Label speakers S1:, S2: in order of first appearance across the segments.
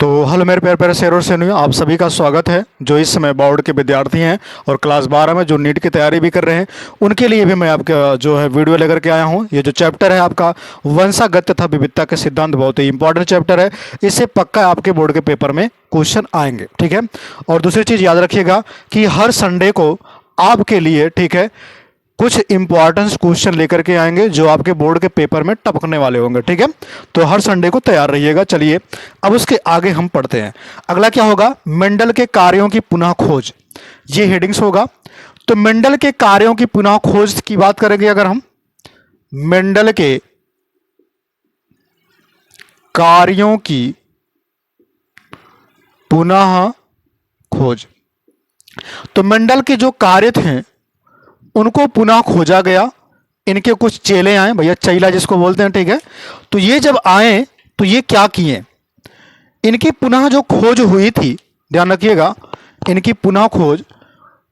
S1: तो हेलो मेरे प्यारे प्यारे शेर और शेरनियों, आप सभी का स्वागत है जो इस समय बोर्ड के विद्यार्थी हैं और क्लास 12 में जो नीट की तैयारी भी कर रहे हैं उनके लिए भी मैं आपका जो है वीडियो लेकर के आया हूं। ये जो चैप्टर है आपका वंशागत तथा विविधता के सिद्धांत, बहुत ही इंपॉर्टेंट चैप्टर है। इससे पक्का आपके बोर्ड के पेपर में क्वेश्चन आएंगे, ठीक है। और दूसरी चीज़ याद रखिएगा कि हर संडे को आपके लिए, ठीक है, कुछ इंपॉर्टेंट क्वेश्चन लेकर के आएंगे जो आपके बोर्ड के पेपर में टपकने वाले होंगे, ठीक है। तो हर संडे को तैयार रहिएगा। चलिए अब उसके आगे हम पढ़ते हैं। अगला क्या होगा? मेंडल के कार्यों की पुनः खोज, ये हेडिंग्स होगा। तो मेंडल के कार्यों की पुनः खोज की बात करेंगे अगर हम, मेंडल के कार्यों की पुनः खोज, तो मेंडल के जो कार्य थे उनको पुनः खोजा गया। इनके कुछ चेले आए, भैया चैला जिसको बोलते हैं, ठीक है। तो ये जब आए तो ये क्या किए? इनकी पुनः जो खोज हुई थी, ध्यान रखिएगा, इनकी पुनः खोज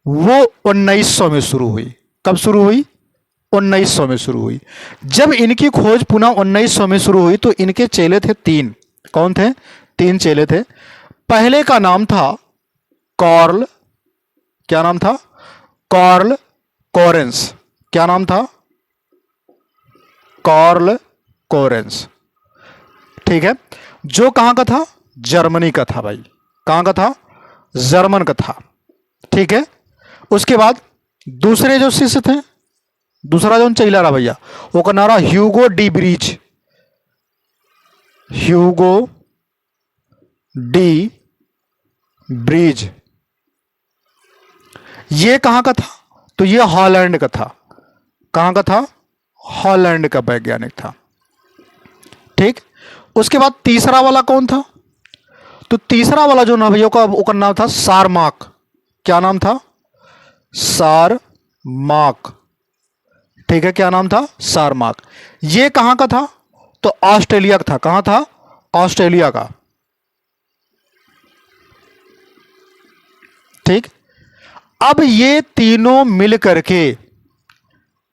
S1: वो 1900 में शुरू हुई। कब शुरू हुई? 1900 में शुरू हुई। जब इनकी खोज पुनः 1900 में शुरू हुई तो इनके चेले थे तीन। कौन थे? तीन चेले थे। पहले का नाम था कॉर्ल, क्या नाम था? Curl coherence. क्या नाम था? कॉर्ल कोरेंस, ठीक है। जो कहां का था? जर्मनी का था भाई। कहां का था? जर्मन का था, ठीक है। उसके बाद दूसरे जो शिष्य थे, दूसरा जो चैला रहा भैया, वो का नाम रहा Hugo de Vries. Hugo de Vries, ये कहां का था? तो ये हॉलैंड का था। कहां का था? हॉलैंड का वैज्ञानिक था, ठीक। उसके बाद तीसरा वाला कौन था? तो तीसरा वाला जो ना भैया का नाम था सारमार्क। क्या नाम था? सारमार्क, ठीक है। क्या नाम था? सारमार्क। ये कहां का था? तो ऑस्ट्रेलिया का था। कहां था? ऑस्ट्रेलिया का, ठीक। अब ये तीनों मिल करके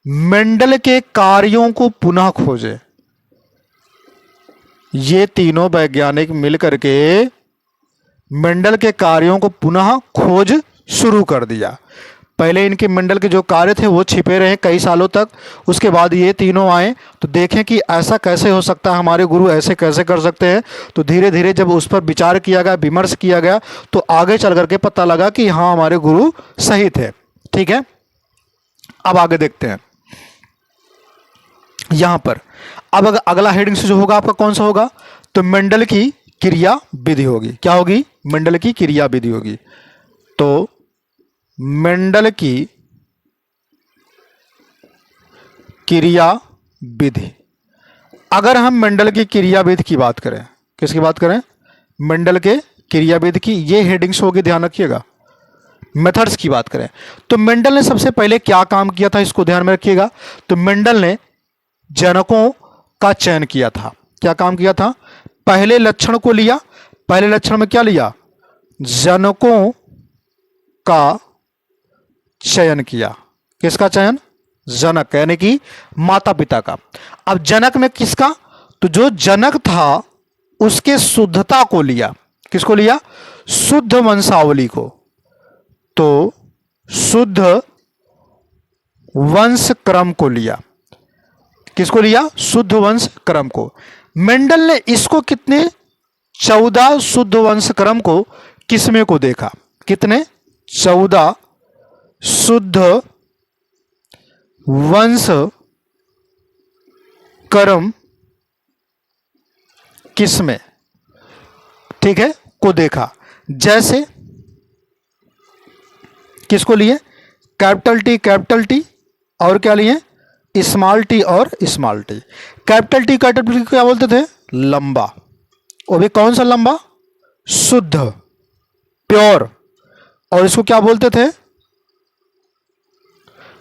S1: मेंडल के कार्यों को पुनः खोजे। ये तीनों वैज्ञानिक मिल करके मेंडल के कार्यों को पुनः खोज शुरू कर दिया। पहले इनके मेंडल के जो कार्य थे वो छिपे रहे कई सालों तक। उसके बाद ये तीनों आए तो देखें कि ऐसा कैसे हो सकता है, हमारे गुरु ऐसे कैसे कर सकते हैं। तो धीरे धीरे जब उस पर विचार किया गया, विमर्श किया गया, तो आगे चल करके पता लगा कि हाँ हमारे गुरु सही थे, ठीक है। अब आगे देखते हैं यहां पर। अब अगला हेडिंग से जो होगा आपका कौन सा होगा? तो मेंडल की क्रिया विधि होगी। क्या होगी? मेंडल की क्रिया विधि होगी। तो मेंडल की क्रिया विधि, अगर हम मेंडल की क्रिया विधि की बात करें, किसकी बात करें? मेंडल के क्रिया विधि की, ये हेडिंग्स होगी, ध्यान रखिएगा। मेथड्स की बात करें तो मेंडल ने सबसे पहले क्या काम किया था, इसको ध्यान में रखिएगा। तो मेंडल ने जनकों का चयन किया था। क्या काम किया था? पहले लक्षण को लिया। पहले लक्षण में क्या लिया? जनकों का चयन किया। किसका चयन? जनक, यानी कि माता पिता का। अब जनक में किसका? तो जो जनक था उसके शुद्धता को लिया। किसको लिया? शुद्ध वंशावली को। तो शुद्ध वंश क्रम को लिया। किसको लिया? शुद्ध वंश क्रम को। मेंडल ने इसको कितने? 14 शुद्ध वंश क्रम को किसमें को देखा? कितने? 14 शुद्ध वंश क्रम किसमें, ठीक है, को देखा। जैसे किसको लिए? कैपिटल टी और क्या लिए? स्मॉल टी और स्मॉल टी। कैपिटल टी क्या बोलते थे? लंबा। वो भी कौन सा लंबा? शुद्ध, प्योर। और इसको क्या बोलते थे?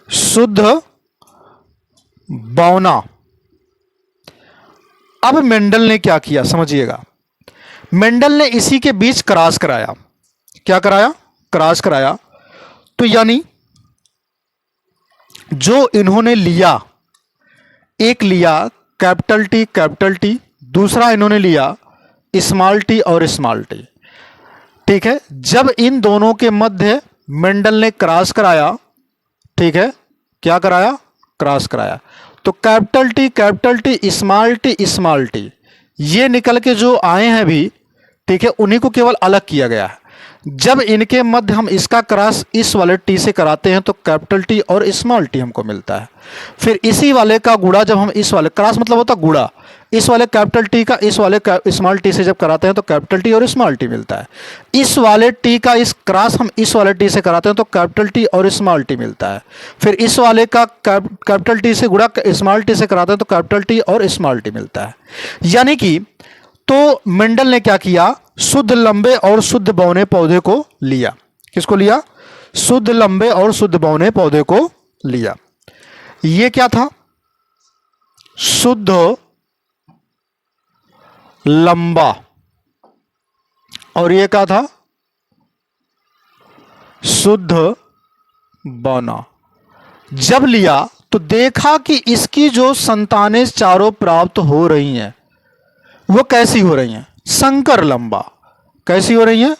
S1: शुद्ध बौना। अब मेंडल ने क्या किया समझिएगा। मेंडल ने इसी के बीच क्रॉस कराया। क्या कराया? क्रॉस कराया। तो यानी जो इन्होंने लिया, एक लिया कैपिटल टी, दूसरा इन्होंने लिया स्मॉल टी और स्मॉल टी। ठीक है, जब इन दोनों के मध्य मेंडल ने क्रॉस कराया, ठीक है, क्या कराया, क्रॉस कराया, तो कैपिटल टी स्मॉल टी ये निकल के जो आए हैं भी, ठीक है, उन्हीं को केवल अलग किया गया है। जब इनके मध्य हम इसका क्रॉस इस वाले टी से कराते हैं तो कैपिटल टी और स्मॉल टी हमको मिलता है। फिर इसी वाले का गुणा जब हम इस वाले, क्रॉस मतलब होता गुणा, इस वाले कैपिटल टी का इस वाले स्मॉल टी से जब कराते हैं तो कैपिटल टी और स्मॉल टी मिलता है। इस वाले टी का इस क्रॉस हम इस वाले टी से कराते हैं तो कैपिटल टी और स्मॉल टी मिलता है। फिर इस वाले का कैपिटल टी से गुणा स्मॉल टी से कराते हैं तो कैपिटल टी और स्मॉल टी मिलता है। यानी कि तो मेंडल ने क्या किया, शुद्ध लंबे और शुद्ध बौने पौधे को लिया। किसको लिया, शुद्ध लंबे और शुद्ध बौने पौधे को लिया। ये क्या था, शुद्ध लंबा, और ये क्या था, शुद्ध बौना। जब लिया तो देखा कि इसकी जो संतानें चारों प्राप्त हो रही हैं वो कैसी हो रही हैं, संकर लंबा। कैसी हो रही हैं,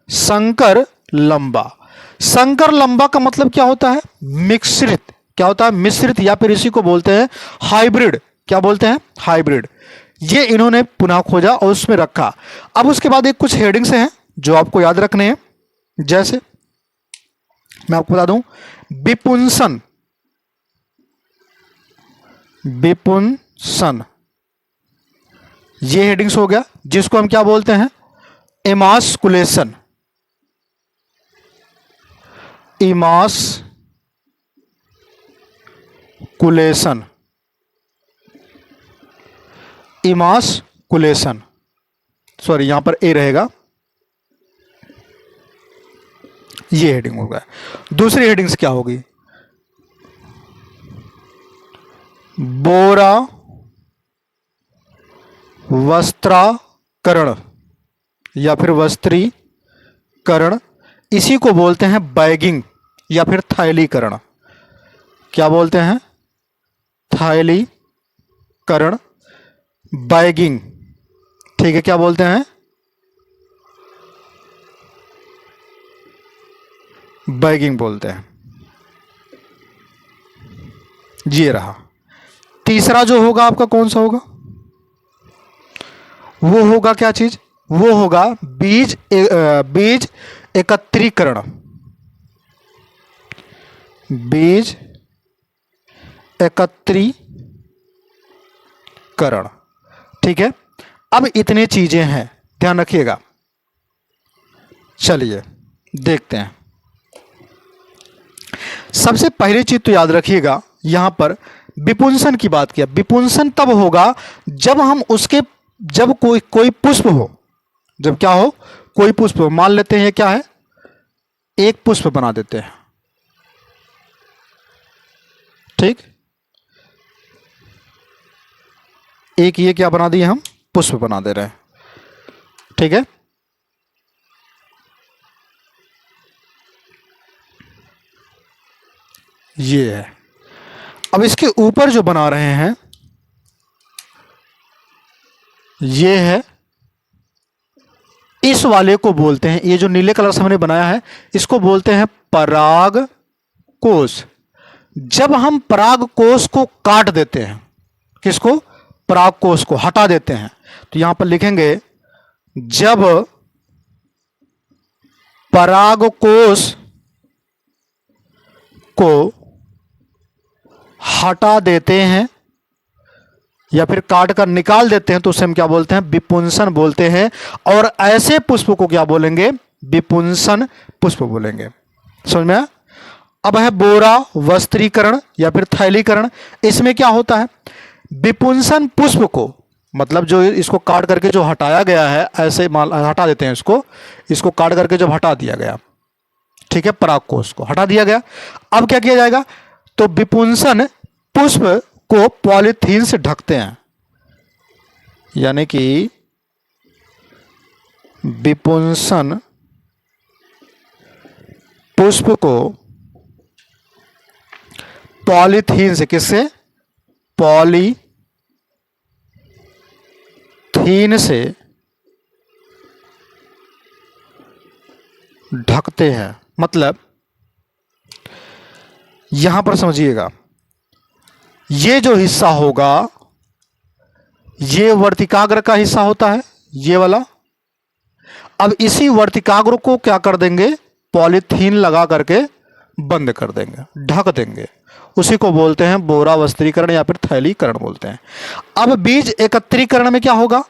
S1: संकर लंबा। संकर लंबा का मतलब क्या होता है, मिश्रित। क्या होता है, मिश्रित, या फिर इसी को बोलते हैं हाइब्रिड। क्या बोलते हैं, हाइब्रिड। ये इन्होंने पुनः खोजा और उसमें रखा। अब उसके बाद एक कुछ हेडिंग्स हैं जो आपको याद रखने हैं। जैसे मैं आपको बता दूं, विपुंसन, विपुंसन, ये हेडिंग्स हो गया, जिसको हम क्या बोलते हैं, इमास्कुलेशन। इमास्कुलेशन, इमास्कुलेशन, सॉरी यहां पर ए रहेगा, ये हेडिंग होगा। दूसरी हेडिंग्स क्या होगी, बोरा वस्त्राकरण या फिर वस्त्रीकरण, इसी को बोलते हैं बैगिंग या फिर थैलीकरण। क्या बोलते हैं, थैलीकरण, बैगिंग। ठीक है, क्या बोलते हैं, बैगिंग बोलते हैं। ये रहा। तीसरा जो होगा आपका कौन सा होगा, वो होगा क्या चीज, वो होगा बीज बीज एकत्रीकरण। बीज एकत्रीकरण। ठीक है, अब इतने चीजें हैं, ध्यान रखिएगा। चलिए देखते हैं। सबसे पहली चीज तो याद रखिएगा, यहां पर विपुंसन की बात किया। विपुंसन तब होगा जब हम उसके, जब कोई पुष्प हो, जब क्या हो, कोई पुष्प हो, मान लेते हैं क्या है, एक पुष्प बना देते हैं। ठीक, एक ये क्या बना दिए हम, पुष्प बना दे रहे हैं। ठीक है, ये है। अब इसके ऊपर जो बना रहे हैं ये है, इस वाले को बोलते हैं, ये जो नीले कलर से हमने बनाया है इसको बोलते हैं पराग कोश। जब हम पराग कोश को काट देते हैं, किसको, पराग कोश को हटा देते हैं, तो यहां पर लिखेंगे जब पराग कोश को हटा देते हैं या फिर काट कर निकाल देते हैं तो उसे हम क्या बोलते हैं, विपुंसन बोलते हैं। और ऐसे पुष्प को क्या बोलेंगे, विपुंसन पुष्प बोलेंगे। समझ में आया? अब है बोरा वस्त्रीकरण या फिर थैलीकरण। इसमें क्या होता है, विपुंसन पुष्प को, मतलब जो इसको काट करके जो हटाया गया है, ऐसे हटा देते हैं इसको काट करके जब हटा दिया गया, ठीक है, परागकोश को हटा दिया गया, अब क्या किया जाएगा, तो विपुंसन पुष्प को पॉलीथीन से ढकते हैं। यानी कि विपुंसन पुष्प को पॉलीथीन से, किससे, पॉलीथीन से ढकते हैं। मतलब यहां पर समझिएगा, ये जो हिस्सा होगा ये वर्तिकाग्र का हिस्सा होता है, ये वाला। अब इसी वर्तिकाग्र को क्या कर देंगे, पॉलीथीन लगा करके बंद कर देंगे, ढक देंगे। उसी को बोलते हैं बोरा वस्त्रीकरण या फिर थैलीकरण बोलते हैं। अब बीज एकत्रीकरण में क्या होगा,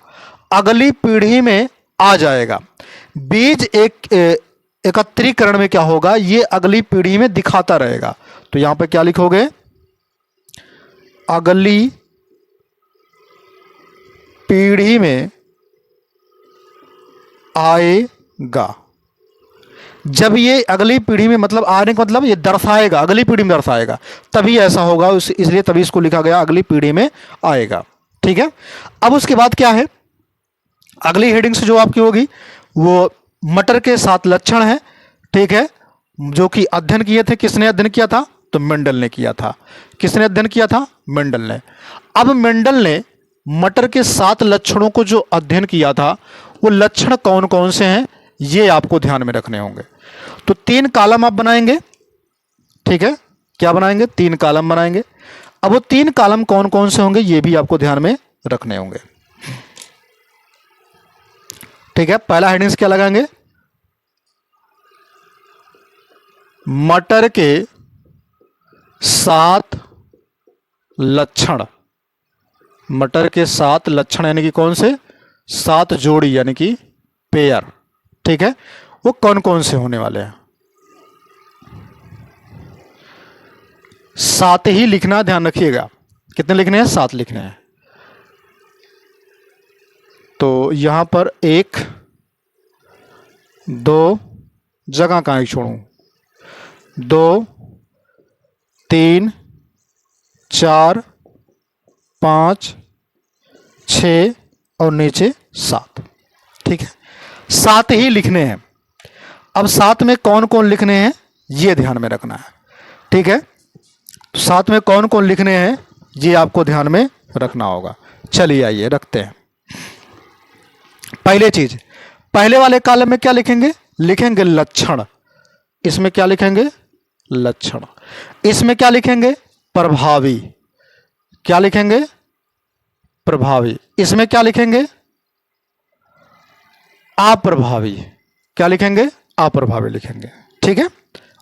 S1: अगली पीढ़ी में आ जाएगा। बीज एकत्रीकरण में क्या होगा, ये अगली पीढ़ी में दिखाता रहेगा। तो यहां पे क्या लिखोगे, अगली पीढ़ी में आएगा। जब ये अगली पीढ़ी में, मतलब आने का मतलब ये दर्शाएगा, अगली पीढ़ी में दर्शाएगा, तभी ऐसा होगा। इसलिए तभी इसको लिखा गया अगली पीढ़ी में आएगा। ठीक है। अब उसके बाद क्या है, अगली हेडिंग्स जो आपकी होगी वो मटर के 7 लक्षण है। ठीक है, जो कि अध्ययन किए थे, किसने अध्ययन किया था, तो मेंडल ने किया था। किसने अध्ययन किया था, मेंडल ने। अब मेंडल ने मटर के 7 लक्षणों को जो अध्ययन किया था, वो लक्षण कौन कौन से हैं ये आपको ध्यान में रखने होंगे। तो 3 कॉलम आप बनाएंगे। ठीक है, क्या बनाएंगे, 3 कॉलम बनाएंगे। अब वो 3 कॉलम कौन कौन से होंगे ये भी आपको ध्यान में रखने होंगे। ठीक है, पहला हेडिंग्स क्या लगाएंगे, मटर के 7 लक्षण। मटर के 7 लक्षण यानी कि कौन से, 7 जोड़ी यानी कि पेयर। ठीक है, वो कौन कौन से होने वाले हैं, 7 ही लिखना, ध्यान रखिएगा। कितने लिखने हैं, 7 लिखने हैं। तो यहां पर 1 2 जगह कहां छोड़ूं, 2 3 4 5 6 और नीचे 7। ठीक है, 7 ही लिखने हैं। अब 7 में कौन कौन लिखने हैं ये ध्यान में रखना है। ठीक है, तो 7 में कौन कौन लिखने हैं ये आपको ध्यान में रखना होगा। चलिए आइए रखते हैं। पहले चीज, पहले वाले कॉलम में क्या लिखेंगे, लिखेंगे लक्षण। इसमें क्या लिखेंगे, लक्षण। इसमें क्या लिखेंगे, प्रभावी। क्या लिखेंगे, प्रभावी। इसमें क्या लिखेंगे, अप्रभावी। क्या लिखेंगे, अप्रभावी लिखेंगे। ठीक है,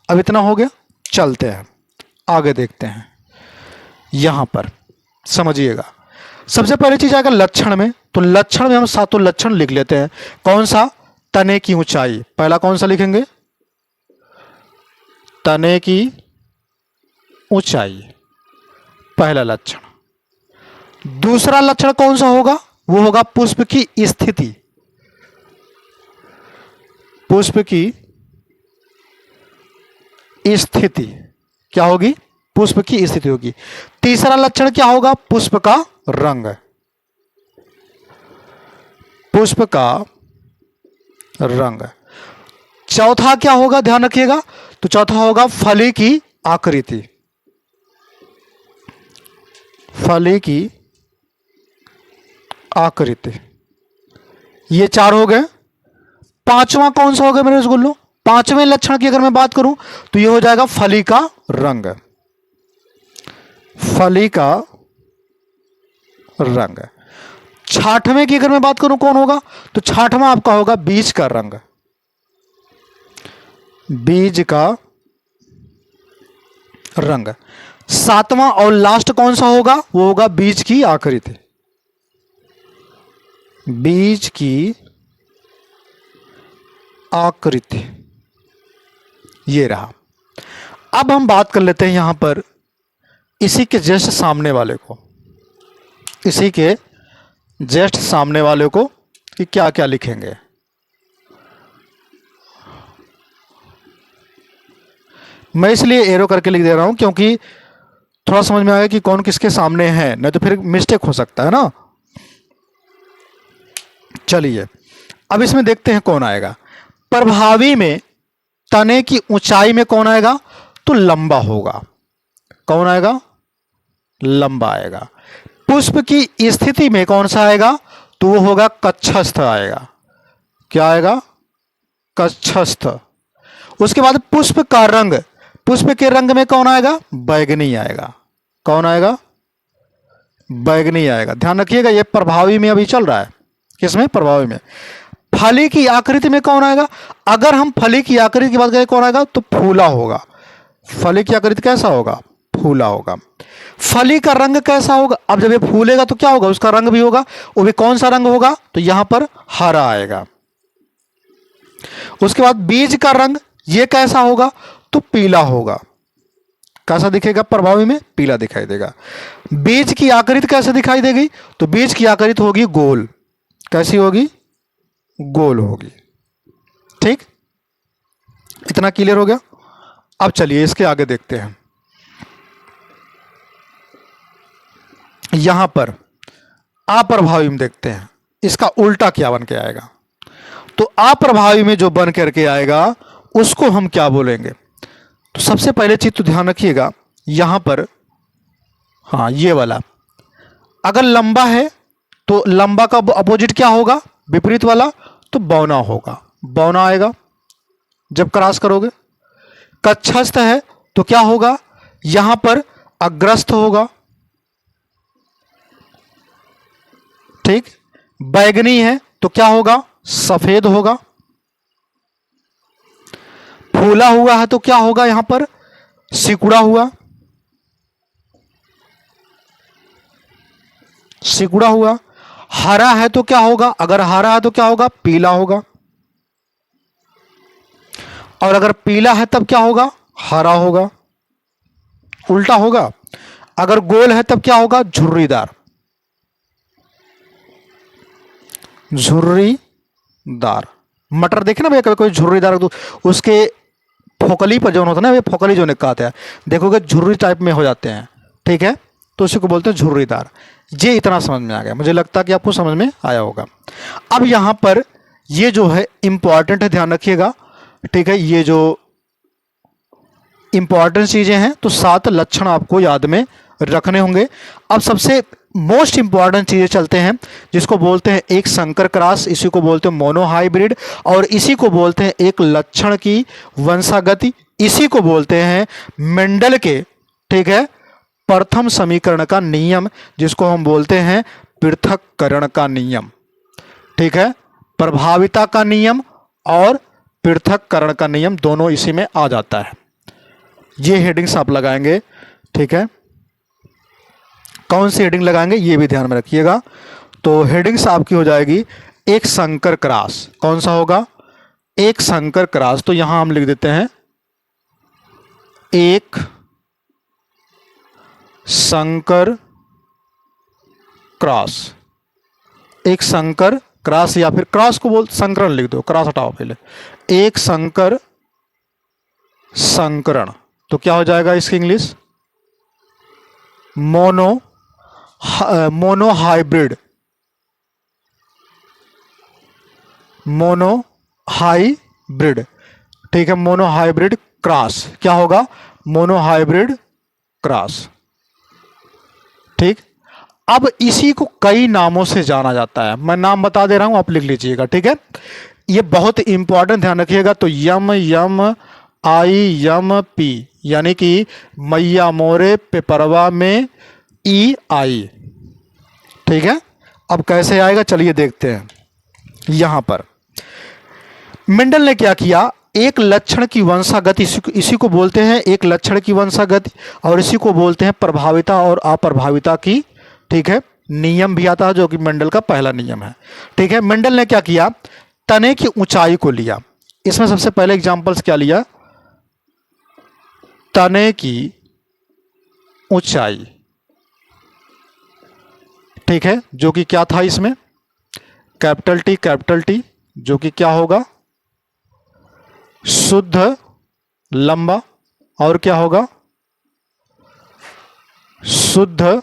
S1: अब इतना हो गया, चलते हैं आगे देखते हैं। यहां पर समझिएगा, सबसे पहली चीज आएगा लक्षण में। तो लक्षण में हम 7 लक्षण लिख लेते हैं। कौन सा, तने की ऊंचाई। पहला कौन सा लिखेंगे, तने की ऊंचाई, पहला लक्षण। दूसरा लक्षण कौन सा होगा, वो होगा पुष्प की स्थिति। पुष्प की स्थिति क्या होगी, पुष्प की स्थिति होगी। तीसरा लक्षण क्या होगा, पुष्प का रंग। पुष्प का रंग। चौथा क्या होगा, ध्यान रखिएगा, तो चौथा होगा फली की आकृति। फली की आकृति। ये 4 हो गए। पांचवा कौन सा हो गया मेरे रसगुल्लो, पांचवें लक्षण की अगर मैं बात करूं तो ये हो जाएगा फली का रंग। फली का रंग। छठवें की अगर मैं बात करूं कौन होगा, तो छठवां आपका होगा बीज का रंग। बीज का रंग। सातवां और लास्ट कौन सा होगा, वो होगा बीज की आकृति। बीज की आकृति ये रहा। अब हम बात कर लेते हैं यहां पर इसी के जस्ट सामने वाले को, इसी के जस्ट सामने वाले को कि क्या क्या लिखेंगे। मैं इसलिए एरो करके लिख दे रहा हूं क्योंकि थोड़ा समझ में आएगा कि कौन किसके सामने है, नहीं तो फिर मिस्टेक हो सकता है ना। चलिए अब इसमें देखते हैं कौन आएगा। प्रभावी में तने की ऊंचाई में कौन आएगा, तो लंबा होगा। कौन आएगा, लंबा आएगा। पुष्प की स्थिति में कौन सा आएगा, तो वो होगा कक्षस्थ आएगा। क्या आएगा, कक्षस्थ। उसके बाद पुष्प का रंग, पुष्प के रंग में कौन आएगा? बैगनी आएगा। कौन आएगा? बैगनी आएगा। ध्यान रखिएगा, ये प्रभावी में अभी चल रहा है। किसमें? प्रभावी में। फली की आकृति में कौन आएगा? अगर हम फली की आकृति की बात करें कौन आएगा? तो फूला होगा। फली की आकृति कैसा होगा? फूला होगा। फली का रंग कैसा होगा? अब जब ये फूलेगा तो क्या होगा? उसका रंग भी होगा। वो भी कौन सा रंग होगा? तो यहां पर हरा आएगा। उसके बाद बीज का रंग ये कैसा होगा? तो पीला होगा। कैसा दिखेगा? प्रभावी में पीला दिखाई देगा। बीज की आकृति कैसे दिखाई देगी? तो बीज की आकृति होगी गोल। कैसी होगी? गोल होगी। ठीक, इतना क्लियर हो गया। अब चलिए इसके आगे देखते हैं। यहां पर अप्रभावी में देखते हैं इसका उल्टा क्या बन के आएगा। तो अप्रभावी में जो बन करके आएगा उसको हम क्या बोलेंगे? तो सबसे पहले चीज तो ध्यान रखिएगा यहां पर, हाँ ये वाला, अगर लंबा है तो लंबा का अपोजिट क्या होगा? विपरीत वाला, तो बौना होगा। बौना आएगा जब क्रॉस करोगे। कच्छस्थ है तो क्या होगा? यहां पर अग्रस्त होगा। ठीक, बैगनी है तो क्या होगा? सफेद होगा। फूला हुआ है तो क्या होगा? यहां पर सिकुड़ा हुआ। सिकुड़ा हुआ। हरा है तो क्या होगा? अगर हरा है तो क्या होगा? पीला होगा। और अगर पीला है तब क्या होगा? हरा होगा। उल्टा होगा। अगर गोल है तब क्या होगा? झुर्रीदार। झुर्रीदार। मटर देखे ना भैया कभी कोई झुर्रीदार, तो उसके फोकली पर जो होता है ना, वे फोकली जो निकालते हैं देखोगे झुर्री टाइप में हो जाते हैं। ठीक है, तो उसी को बोलते हैं झुर्रीदार। ये इतना समझ में आ गया, मुझे लगता है कि आपको समझ में आया होगा। अब यहां पर ये जो है इंपॉर्टेंट है, ध्यान रखिएगा। ठीक है, ये जो इंपॉर्टेंट चीजें हैं तो 7 लक्षण आपको याद में रखने होंगे। अब सबसे मोस्ट इंपॉर्टेंट चीजें चलते हैं, जिसको बोलते हैं एक संकर क्रॉस, इसी को बोलते हैं मोनो हाइब्रिड, और इसी को बोलते हैं एक लक्षण की वंशागति, इसी को बोलते हैं मेंडल के, ठीक है, प्रथम समीकरण का नियम, जिसको हम बोलते हैं पृथक्करण का नियम। ठीक है, प्रभाविता का नियम और पृथक्करण का नियम दोनों इसी में आ जाता है। ये हेडिंग्स आप लगाएंगे। ठीक है, कौन सी हेडिंग लगाएंगे ये भी ध्यान में रखिएगा। तो हेडिंग्स आपकी हो जाएगी एक संकर क्रॉस। कौन सा होगा? एक संकर क्रॉस। तो यहां हम लिख देते हैं एक संकर क्रॉस। एक संकर क्रॉस, या फिर क्रॉस को बोल संकरण लिख दो, क्रॉस हटाओ पहले। एक संकर संकरण, तो क्या हो जाएगा इसकी English? Mono hybrid. Mono hybrid. ठीक है, मोनो हाइब्रिड क्रॉस क्या होगा? Mono hybrid cross. ठीक, अब इसी को कई नामों से जाना जाता है, मैं नाम बता दे रहा हूं, आप लिख लीजिएगा। ठीक है, ये बहुत इंपॉर्टेंट, ध्यान रखिएगा। तो यम यम आई यम पी, यानी कि मैया मोरे पेपरवा में ई आई। ठीक है, अब कैसे आएगा चलिए देखते हैं। यहां पर मेंडल ने क्या किया? एक लक्षण की वंशागति, इसी को बोलते हैं एक लक्षण की वंशागति, और इसी को बोलते हैं प्रभाविता और अप्रभाविता की, ठीक है, नियम भी आता है, जो कि मेंडल का पहला नियम है। ठीक है, मेंडल ने क्या किया? तने की ऊंचाई को लिया। इसमें सबसे पहले एग्जांपल्स क्या लिया? तने की ऊंचाई, ठीक है, जो कि क्या था इसमें? कैपिटल टी, जो कि क्या होगा? शुद्ध लंबा, और क्या होगा? शुद्ध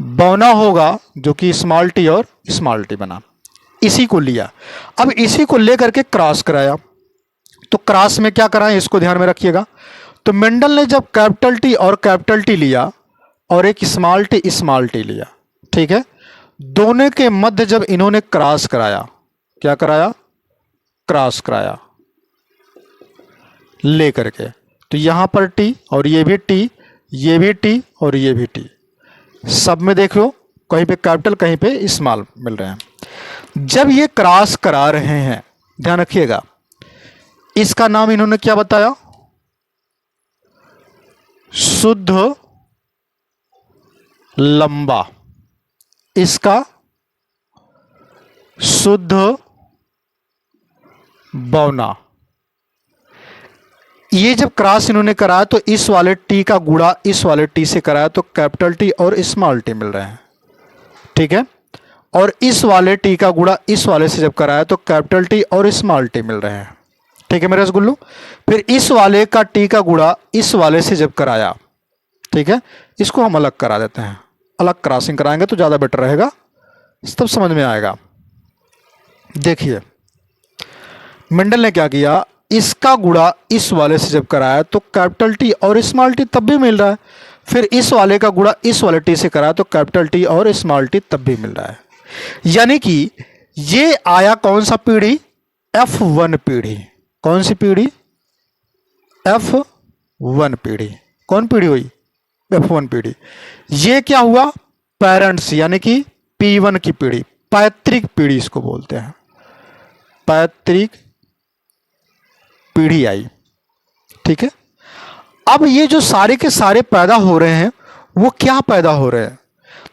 S1: बौना होगा, जो कि स्मॉल टी और स्मॉल टी बना। इसी को लिया, अब इसी को लेकर के क्रॉस कराया। तो क्रॉस में क्या कराएं इसको ध्यान में रखिएगा। तो मेंडल ने जब कैपिटल टी और कैपिटल टी लिया और एक स्मॉल टी लिया, ठीक है, दोनों के मध्य जब इन्होंने क्रॉस कराया, क्या कराया? क्रॉस कराया। ले करके। तो यहाँ पर टी और ये भी टी, ये भी टी और ये भी टी, सब में देख लो कहीं पे कैपिटल कहीं पे स्मॉल मिल रहे हैं। जब ये क्रॉस करा रहे हैं, ध्यान रखिएगा, इसका नाम इन्होंने क्या बताया? शुद्ध लंबा। इसका शुद्ध बौना। ये जब क्रॉस इन्होंने कराया तो इस वाले टी का गुणा इस वाले टी से कराया तो कैपिटल टी और स्मॉल टी मिल रहे हैं, ठीक है। और इस वाले टी का गुणा इस वाले से जब कराया तो कैपिटल टी और स्मॉल टी मिल रहे हैं, ठीक है मेरे रसगुल्लू। फिर इस वाले का टी का गुणा इस वाले से जब कराया, ठीक है, इसको हम अलग करा देते हैं, अलग क्रॉसिंग कराएंगे तो ज़्यादा बेटर रहेगा, तब समझ में आएगा। देखिए मेंडल ने क्या किया, इसका गुणा इस वाले से जब कराया तो कैपिटल टी और स्मॉल टी तब भी मिल रहा है। फिर इस वाले का गुणा इस वाले टी से कराया तो कैपिटल टी और स्मॉल टी तब भी मिल रहा है। यानी कि ये आया कौन सा पीढ़ी? F1 पीढ़ी। कौन सी पीढ़ी? F1 पीढ़ी। कौन पीढ़ी हुई? F1 पीढ़ी। ये क्या हुआ? पेरेंट्स यानी कि P1 की पीढ़ी, पैतृक पीढ़ी इसको बोलते हैं, पैतृक पीढ़ी आई, ठीक है। अब ये जो सारे के सारे पैदा हो रहे हैं वो क्या पैदा हो रहे हैं?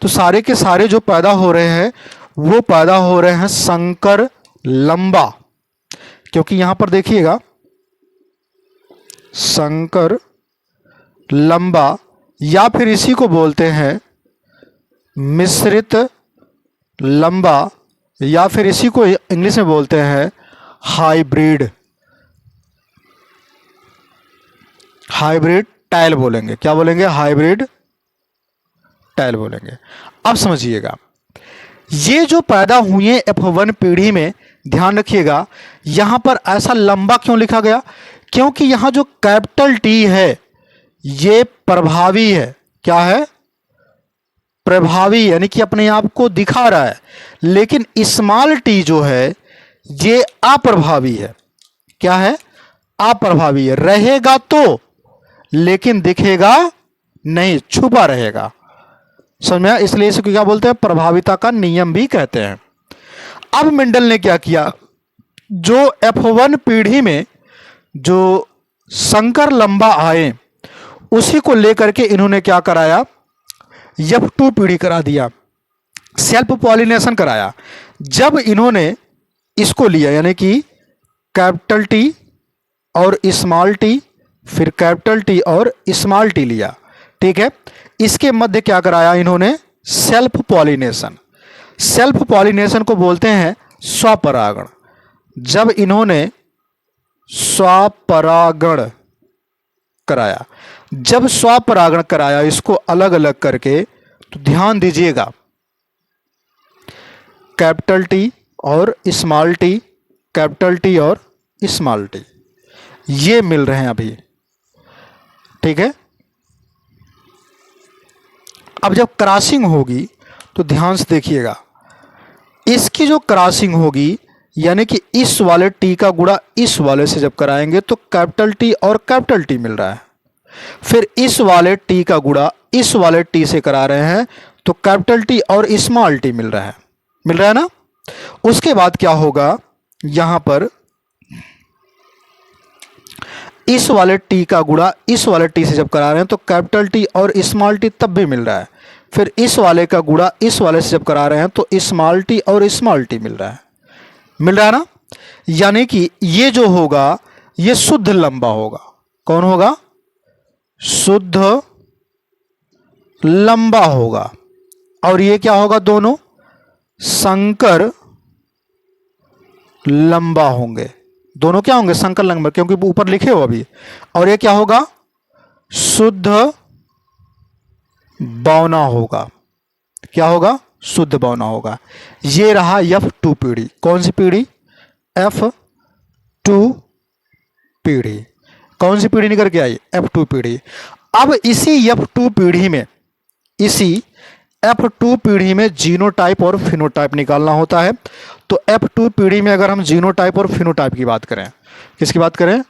S1: तो सारे के सारे जो पैदा हो रहे हैं वो पैदा हो रहे हैं संकर लंबा, क्योंकि यहां पर देखिएगा संकर लंबा, या फिर इसी को बोलते हैं मिश्रित लंबा, या फिर इसी को इंग्लिश में बोलते हैं हाइब्रिड। हाइब्रिड टाइल बोलेंगे। क्या बोलेंगे? हाइब्रिड टाइल बोलेंगे। अब समझिएगा, ये जो पैदा हुए F1 पीढ़ी में, ध्यान रखिएगा यहां पर ऐसा लंबा क्यों लिखा गया? क्योंकि यहां जो कैपिटल टी है ये प्रभावी है। क्या है? प्रभावी, यानी कि अपने आप को दिखा रहा है। लेकिन स्मॉल टी जो है ये अप्रभावी है। क्या है? अप्रभावी है। रहेगा तो, लेकिन दिखेगा नहीं, छुपा रहेगा। समझ में आया? इसलिए इसको क्या बोलते हैं? प्रभाविता का नियम भी कहते हैं। अब मेंडल ने क्या किया, जो F1 पीढ़ी में जो संकर लंबा आए उसी को लेकर के इन्होंने क्या कराया, F2 पीढ़ी करा दिया, सेल्फ पॉलिनेशन कराया। जब इन्होंने इसको लिया, यानी कि कैपिटल टी और स्मॉल टी, फिर कैपिटल टी और स्मॉल टी लिया, ठीक है। इसके मध्य क्या कराया इन्होंने? Self pollination. सेल्फ पॉलिनेशन को बोलते हैं स्वपरागण। जब इन्होंने स्वपरागण कराया, जब स्वपरागण कराया इसको अलग अलग करके, तो ध्यान दीजिएगा कैपिटल टी और स्मॉल टी, कैपिटल टी और स्मॉल टी ये मिल रहे हैं अभी, ठीक है। अब जब क्रॉसिंग होगी तो ध्यान से देखिएगा, इसकी जो क्रॉसिंग होगी यानी कि इस वाले टी का गुणा इस वाले से जब कराएंगे तो कैपिटल टी और कैपिटल टी मिल रहा है। फिर इस वाले टी का गुणा इस वाले टी से करा रहे हैं तो कैपिटल टी और स्मॉल टी मिल रहा है ना। उसके बाद क्या होगा, यहां पर इस वाले टी का गुणा इस वाले टी से जब करा रहे हैं तो कैपिटल टी और स्मॉल टी तब भी मिल रहा है। फिर इस वाले का गुणा इस वाले से जब करा रहे हैं तो स्मॉल टी और स्मॉल टी मिल रहा है ना। यानी कि ये जो होगा ये शुद्ध लंबा होगा। कौन होगा? शुद्ध लंबा होगा। और ये क्या होगा? दोनों संकर लंबा होंगे। दोनों क्या होंगे? संकर लंबा, क्योंकि ऊपर लिखे हो अभी। और ये क्या होगा? शुद्ध बौना होगा। क्या होगा? शुद्ध बौना होगा। ये रहा F2 पीढ़ी। कौन सी पीढ़ी? F2 पीढ़ी। कौन सी पीढ़ी निकल के आई? F2 पीढ़ी। अब इसी F2 पीढ़ी में, इसी F2 पीढ़ी में जीनोटाइप और फिनोटाइप निकालना होता है। तो F2 पीढ़ी में अगर हम जीनोटाइप और फिनोटाइप की बात करें, किसकी बात करें?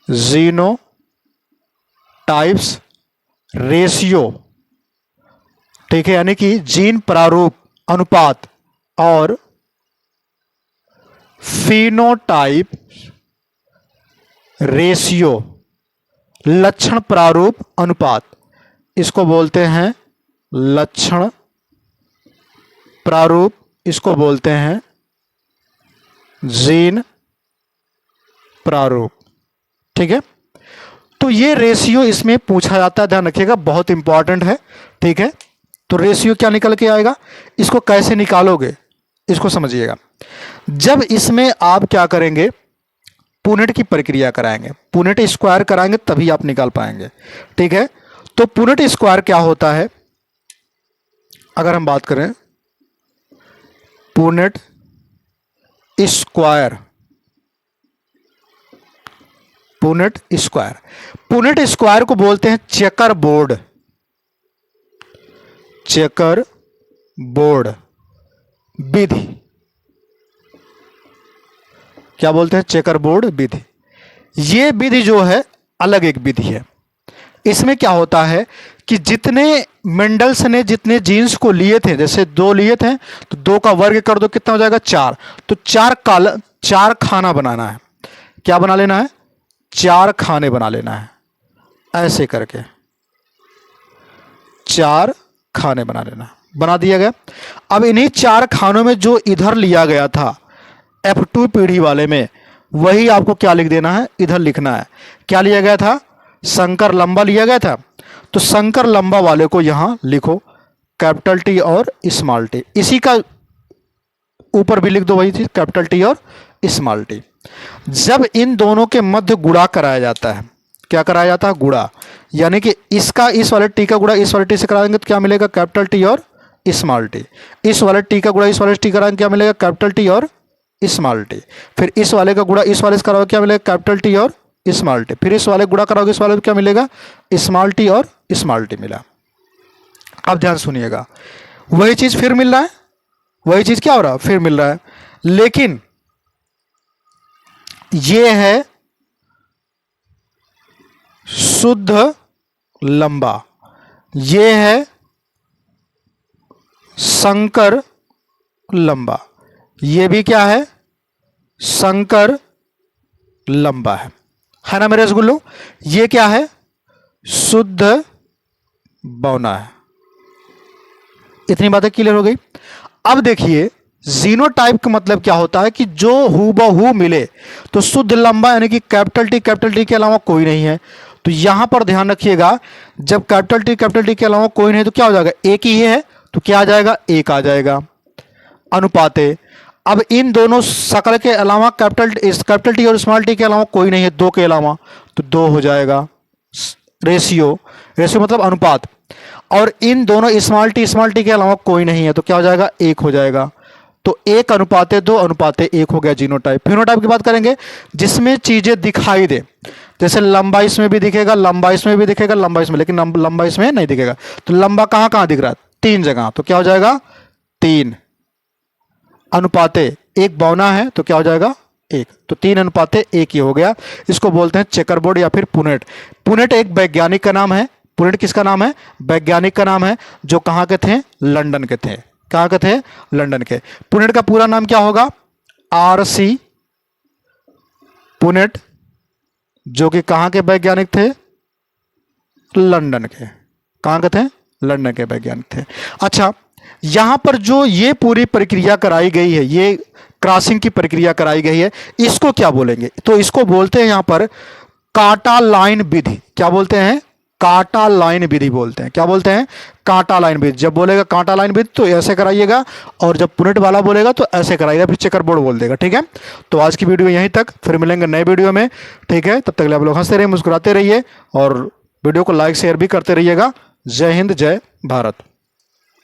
S1: जीनोटाइप्स रेशियो, ठीक है, यानी कि जीन प्रारूप अनुपात और फिनोटाइप रेशियो लक्षण प्रारूप अनुपात, इसको बोलते हैं लक्षण प्रारूप, इसको बोलते हैं जीन प्रारूप। ठीक है, तो ये रेशियो इसमें पूछा जाता है, ध्यान रखिएगा, बहुत इंपॉर्टेंट है। ठीक है, तो रेशियो क्या निकल के आएगा, इसको कैसे निकालोगे इसको समझिएगा। जब इसमें आप क्या करेंगे, पुनेट की प्रक्रिया कराएंगे, पुनेट स्क्वायर कराएंगे, तभी आप निकाल पाएंगे। ठीक है, तो पुनेट स्क्वायर क्या होता है, अगर हम बात करें Punnett square, Punnett square, Punnett square को बोलते हैं चेकर बोर्ड, चेकर बोर्ड विधि, क्या बोलते हैं, चेकर बोर्ड विधि। ये विधि जो है अलग एक विधि है। इसमें क्या होता है कि जितने मेंडल्स ने जितने जीन्स को लिए थे, जैसे 2 लिए थे तो 2 का वर्ग कर दो, कितना हो जाएगा 4, तो 4 खाना बनाना है। क्या बना लेना है, 4 खाने बना लेना है, ऐसे करके 4 खाने बना लेना, बना दिया गया। अब इन्हीं 4 खानों में जो इधर लिया गया था F2 पीढ़ी वाले में, वही आपको क्या लिख देना है, इधर लिखना है। क्या लिया गया था, संकर लंबा लिया गया था, तो संकर लंबा वाले को यहां लिखो कैपिटल टी और स्मॉल टी, इसी का ऊपर भी लिख दो वही चीज, कैपिटल टी और स्मॉल टी। जब इन दोनों के मध्य गुणा कराया जाता है, क्या कराया जाता है, गुणा, यानी कि इसका इस वाले टी का गुणा इस वाले टी से कराएंगे तो क्या मिलेगा, कैपिटल टी और स्मॉल टी। इस वाले टी का गुणा इस वाले टी कराएंगे, क्या मिलेगा, कैपिटल टी और स्मॉल टी। फिर इस वाले का गुणा इस वाले से कराओगे, क्या मिलेगा, कैपिटल टी और स्मॉल टी। फिर इस वाले गुणा कराओगे इस वाले को, क्या मिलेगा, स्मॉल टी और स्मॉल टी मिला। अब ध्यान सुनिएगा, वही चीज फिर मिल रहा है, वही चीज क्या हो रहा है, फिर मिल रहा है, लेकिन ये है शुद्ध लंबा, ये है संकर लंबा, ये भी क्या है, संकर लंबा है ना मेरे रसगुल्लो। ये क्या है, शुद्ध बौना है। इतनी बातें क्लियर हो गई। अब देखिए जीनोटाइप का मतलब क्या होता है कि जो हूबहू मिले, तो शुद्ध लंबा यानी कि कैपिटल टी के अलावा कोई नहीं है। तो यहां पर ध्यान रखिएगा, जब कैपिटल टी के अलावा कोई नहीं तो क्या हो जाएगा, एक ही है, तो क्या आ जाएगा, एक आ जाएगा, अनुपाते। अब इन दोनों शकल के अलावा कैपिटल टी और स्मॉल टी के अलावा कोई नहीं है, 2 के अलावा, तो 2 हो जाएगा। रेशियो मतलब अनुपात, और इन दोनों स्मॉल टी के अलावा कोई नहीं है, तो क्या हो जाएगा, 1 हो जाएगा। तो 1 अनुपाते 2 अनुपाते 1 हो गया जीनोटाइप। फिनोटाइप की बात करेंगे, जिसमें चीजें दिखाई दे, जैसे लंबा इसमें भी दिखेगा, लंबा इसमें भी दिखेगा, लंबा इसमें, लेकिन लंबा इसमें नहीं दिखेगा। तो लंबा कहां कहां दिख रहा है, 3 जगह, तो क्या हो जाएगा, 3 अनुपाते 1 बौना है, तो क्या हो जाएगा, 1, तो 3 अनुपाते 1 ही हो गया। इसको बोलते हैं चेकरबोर्ड या फिर पुनेट। पुनेट एक वैज्ञानिक का नाम है। पुनेट किसका नाम है, वैज्ञानिक का नाम है, जो कहां के थे, लंदन के थे। कहां के थे, लंदन के। पुनेट का पूरा नाम क्या होगा, RC पुनेट, जो कि कहां के वैज्ञानिक थे, लंदन के। कहां के थे, लंदन के वैज्ञानिक थे। अच्छा, यहां पर जो ये पूरी प्रक्रिया कराई गई है, ये क्रॉसिंग की प्रक्रिया कराई गई है, इसको क्या बोलेंगे, तो इसको बोलते हैं यहां पर कांटा लाइन विधि। क्या बोलते हैं, कांटा लाइन विधि बोलते हैं। क्या बोलते हैं, कांटा लाइन विधि। जब बोलेगा कांटा लाइन विधि तो ऐसे कराइएगा, और जब पुनेट वाला बोलेगा तो ऐसे कराइएगा, फिर चेकर बोर्ड बोल देगा। ठीक है, तो आज की वीडियो यहीं तक, फिर मिलेंगे नए वीडियो में। ठीक है, तब तक आप लोग हंसते रहिए, मुस्कुराते रहिए, और वीडियो को लाइक शेयर भी करते रहिएगा। जय हिंद, जय भारत।